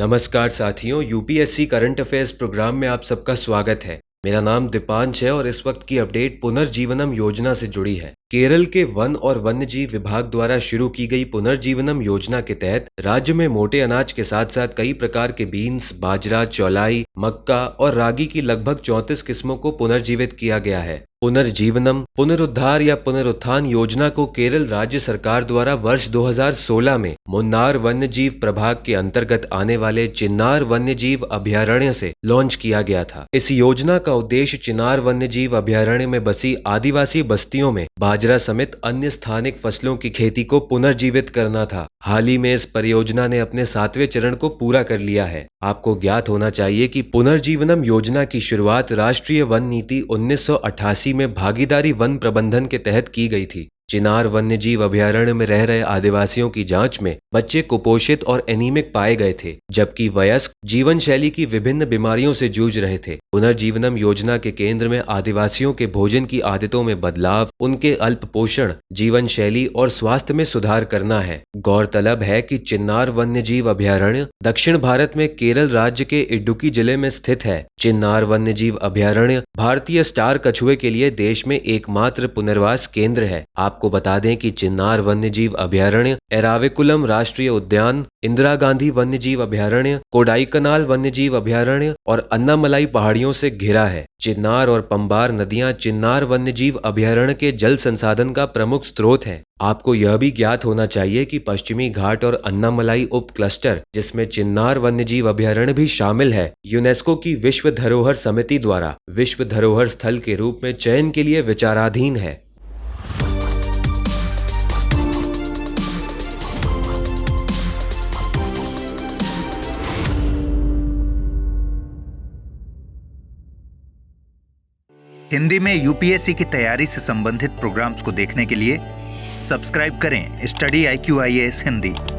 नमस्कार साथियों, UPSC current affairs programme में आप सबका स्वागत है। मेरा नाम दीपांश है और इस वक्त की अपडेट पुनर्जीवनम योजना से जुड़ी है। केरल के वन और वन्यजीव विभाग द्वारा शुरू की गई पुनर्जीवनम योजना के तहत राज्य में मोटे अनाज के साथ साथ कई प्रकार के बीन्स, बाजरा, चौलाई, मक्का और रागी की लगभग 34 किस्मों को पुनर्जीवित किया गया है। पुनर्जीवनम, पुनरुद्धार या पुनरुत्थान योजना को केरल राज्य सरकार द्वारा वर्ष 2016 में मुन्नार वन्यजीव प्रभाग के अंतर्गत आने वाले चिन्नार वन्यजीव अभयारण्य से लॉन्च किया गया था। इस योजना का उद्देश्य चिन्नार वन्यजीव अभयारण्य में बसी आदिवासी बस्तियों में बाजरा समेत अन्य स्थानिक फसलों की खेती को पुनर्जीवित करना था। हाल ही में इस परियोजना ने अपने 7वें चरण को पूरा कर लिया है। आपको ज्ञात होना चाहिए कि पुनर्जीवनम योजना की शुरुआत राष्ट्रीय वन नीति 1988 में भागीदारी वन प्रबंधन के तहत की गई थी। चिनार वन्यजीव अभयारण्य में रह रहे आदिवासियों की जांच में बच्चे कुपोषित और एनीमिक पाए गए थे, जबकि वयस्क जीवन शैली की विभिन्न बीमारियों से जूझ रहे थे। पुनर्जीवनम योजना के केंद्र में आदिवासियों के भोजन की आदतों में बदलाव, उनके अल्प पोषण, जीवन शैली और स्वास्थ्य में सुधार करना है। गौरतलब है कि चिन्नार वन्यजीव अभयारण्य दक्षिण भारत में केरल राज्य के इडुक्की जिले में स्थित है। चिन्नार वन्यजीव अभयारण्य भारतीय स्टार कछुए के लिए देश में एकमात्र पुनर्वास केंद्र है। आपको बता दें कि चिन्नार वन्यजीव अभयारण्य एराविकुलम राष्ट्रीय उद्यान, इंदिरा गांधी वन्यजीव अभयारण्य, कोडाईकनाल वन्यजीव अभयारण्य और अन्नामलाई पहाड़ियों से घिरा है। चिन्नार और पंबार नदियां चिन्नार वन्यजीव अभयारण्य के जल संसाधन का प्रमुख स्रोत हैं। आपको यह भी ज्ञात होना चाहिए कि पश्चिमी घाट और अन्नामलाई उप क्लस्टर, जिसमें चिन्नार वन्यजीव अभयारण्य भी शामिल है, यूनेस्को की विश्व धरोहर समिति द्वारा विश्व धरोहर स्थल के रूप में चयन के लिए विचाराधीन है। हिंदी में यूपीएससी की तैयारी से संबंधित प्रोग्राम्स को देखने के लिए सब्सक्राइब करें स्टडी IQ IAS हिंदी।